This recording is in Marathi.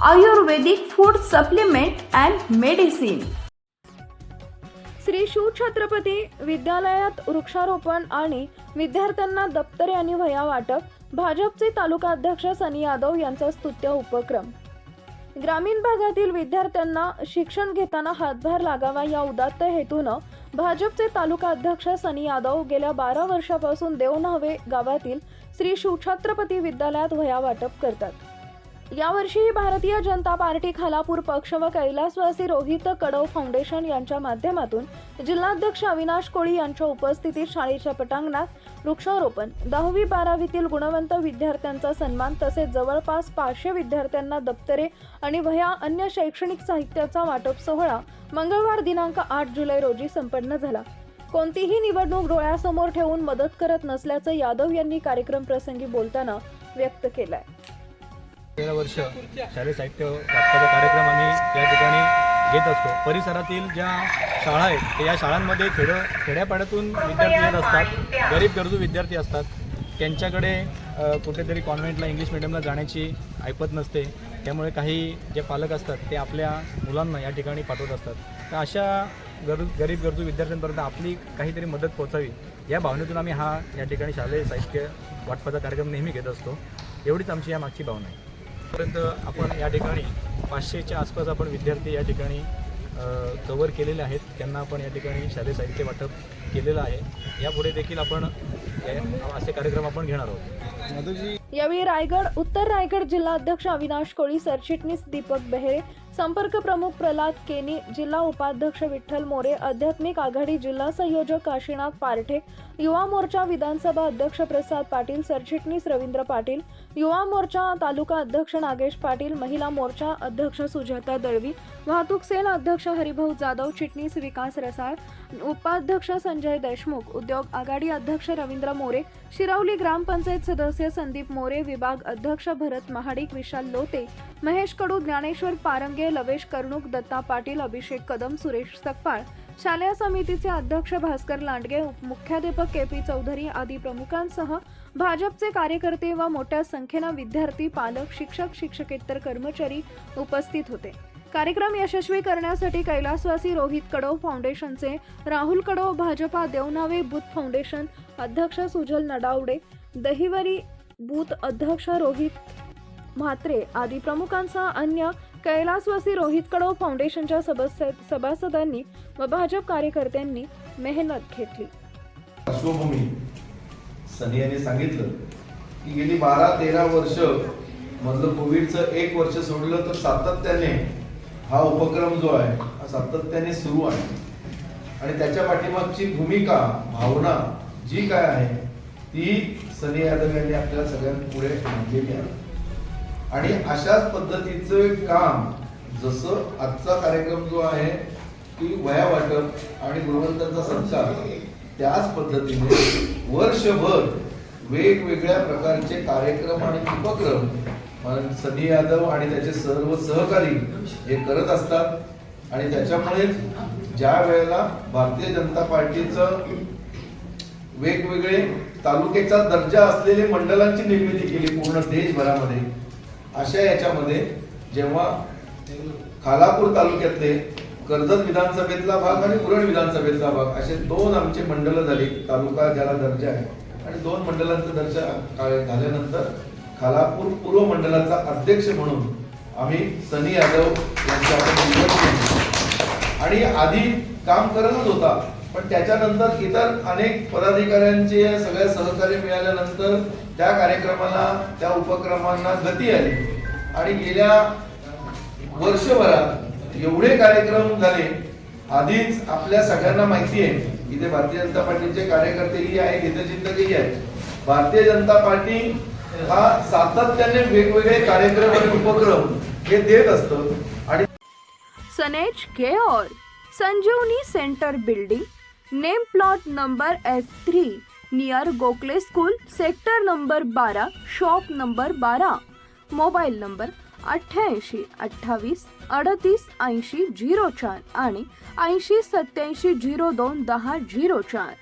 Ayurvedic food supplement and medicine. Shri Shivchhatrapati विद्यालयात वृक्षारोपण आणि विद्यार्थ्यांना दप्तरे आणि वह्या वाटप. भाजपचे तालुका अध्यक्ष सनी यादव यांचा स्तुत्य उपक्रम. ग्रामीण भागातील विद्यार्थ्यांना शिक्षण घेताना हातभार लागावा या उदात्त हेतूनं भाजपचे तालुका अध्यक्ष सनी यादव गेल्या 12 वर्षापासून देवनावे गावातील श्री शिवछत्रपती विद्यालयात वह्या वाटप करतात. यावर्षीही भारतीय जनता पार्टी खालापूर पक्ष व कैलासवासी रोहित कडव फाउंडेशन यांच्या माध्यमातून जिल्हाध्यक्ष अविनाश कोळी यांच्या उपस्थितीत शाळेच्या पटांगणात वृक्षारोपण, 10वी-12वीतील गुणवंत विद्यार्थ्यांचा सन्मान तसेच जवळपास 500 विद्यार्थ्यांना दप्तरे आणि वह्या अन्य शैक्षणिक साहित्याचा वाटप सोहळा मंगळवार दिनांक 8 जुलै रोजी संपन्न झाला. कोणतीही निवडणूक डोळ्यासमोर ठेवून मदत करत नसल्याचं यादव यांनी कार्यक्रम प्रसंगी बोलताना व्यक्त केलंय. गेल्या वर्ष शालेय साहित्य वाटपाचा कार्यक्रम आम्ही या ठिकाणी घेत असतो. परिसरातील ज्या शाळा आहेत या शाळांमध्ये खेड्यापाड्यातून विद्यार्थी येत असतात, गरीब गरजू विद्यार्थी असतात. त्यांच्याकडे कुठेतरी कॉन्व्हेंटला इंग्लिश मिडियमला जाण्याची ऐपत नसते. त्यामुळे काही जे पालक असतात ते आपल्या मुलांना या ठिकाणी पाठवत असतात. तर अशा गरीब गरजू विद्यार्थ्यांपर्यंत आपली काहीतरी मदत पोहोचावी या भावनेतून आम्ही या ठिकाणी शालेय साहित्य वाटपाचा कार्यक्रम नेहमी घेत असतो. एवढीच आमची या मागची भावना आहे. पर्यंत आपण या ठिकाणी 500च्या आसपास आपण विद्यार्थी या ठिकाणी कव्हर केलेले आहेत. त्यांना आपण या ठिकाणी शालेय साहित्य वाटप केलेलं आहे. यापुढे देखील आपण असे कार्यक्रम आपण घेणार आहोत. यावेळी उत्तर रायगड जिल्हा अध्यक्ष अविनाश कोळी, सरचिटणीस दीपक बेहेरे, संपर्क प्रमुख प्रल्हाद केनी, जिल्हा उपाध्यक्ष विठ्ठल मोरे, आध्यात्मिक आघाडी जिल्हा संयोजक काशीनाथ पारठे, युवा मोर्चा विधानसभा अध्यक्ष प्रसाद पाटील, सरचिटणीस रवींद्र पाटील, युवा मोर्चा तालुका अध्यक्ष नागेश पाटील, महिला मोर्चा अध्यक्ष सुजाता दळवी, वाहतूक सेल अध्यक्ष हरिभाऊ जाधव, चिटणीस विकास रसाळ, उपाध्यक्ष संजय देशमुख, उद्योग आघाडी अध्यक्ष रवींद्र मोरे, शिरवली ग्रामपंचायत सदस्य संदीप मोरे, विभाग अध्यक्ष भरत महाडिक, विशाल लोते, महेश कडू, ज्ञानेश्वर पारंगे, लवेश कर्णुक, दत्ता पाटील, अभिषेक कदम, सुरेश सकपाळ, शालेय समितीचे अध्यक्ष भास्कर लांडगे, मुख्याध्यापक के.पी. चौधरी आदी प्रमुखांसह भाजपचे कार्यकर्ते व मोठ्या संख्येने विद्यार्थी, पालक, शिक्षक, शिक्षकेतर कर्मचारी उपस्थित होते. कार्यक्रम यशस्वी करण्यासाठी कैलासवासी रोहित कडव फाउंडेशनचे राहुल कडव, भाजपा देवनावे बूथ फाउंडेशन अध्यक्ष सुजल नडावडे, दहिवरी बूथ अध्यक्ष रोहित म्हात्रे आदी प्रमुखांसह अन्य कैलासवासी रोहित कडव फाउंडेशनच्या सभासदांनी व भाजप कार्यकर्त्यांनी मेहनत घेतली. पार्श्वभूमी सनी यांनी सांगितलं की गेली 12-13 वर्ष मधलं कोविडचं 1 वर्ष सोडलं तर सातत्याने हा उपक्रम जो आहे हा सातत्याने सुरू आहे आणि त्याच्या पाठीमागची भूमिका, भावना जी काय आहे ती सनी यादव यांनी आपल्या सगळ्यांपुढे मांडलेली आहे. आणि अशाच पद्धतीचं काम जसं आजचा कार्यक्रम जो आहे की वह्या वाटप आणि गुणवंतांचा सत्कार, त्याच पद्धतीने वर्षभर वेगवेगळ्या प्रकारचे कार्यक्रम आणि उपक्रम सनी यादव आणि त्याचे सर्व सहकारी हे करत असतात. आणि त्याच्यामुळे ज्या वेळेला भारतीय जनता पार्टीचं वेगवेगळे तालुक्याचा दर्जा असलेले मंडळांची निर्मिती केली पूर्ण देशभरामध्ये, अशा याच्यामध्ये जेव्हा खालापूर तालुक्यातले कर्जत विधानसभेतला भाग आणि उरण विधानसभेतला भाग असे 2 आमचे मंडळ झाले, तालुका ज्याला दर्जा आहे, आणि 2 मंडळांचा दर्जा झाल्यानंतर खालापूर पूर्व मंडळाचा अध्यक्ष म्हणून आम्ही सनी यादव यांच्याकडे निवड केली. आणि आधी काम करतच होता, पण त्याच्यानंतर इतर अनेक पदाधिकाऱ्यांचे सगळ्या सहकार्य मिळाल्यानंतर त्या कार्यक्रमाला, त्या उपक्रमांना गती आली. आणि गेल्या वर्षभरात एवढे कार्यक्रम झाले. आधीच आपल्या सगळ्यांना माहिती आहे इथे भारतीय जनता पार्टीचे कार्यकर्तेही आहेत, हितचिंतकही आहेत. भारतीय जनता पार्टी हा सातत्याने वेगवेगळे कार्यक्रम आणि उपक्रम हे देत असतं. आणि सनेज care Sanjivani centre building, name plot number S3 near Gokhale school, sector number 12, shop number 12, mobile number 88 28 38 80 04 आणि 80 87 02 10 04.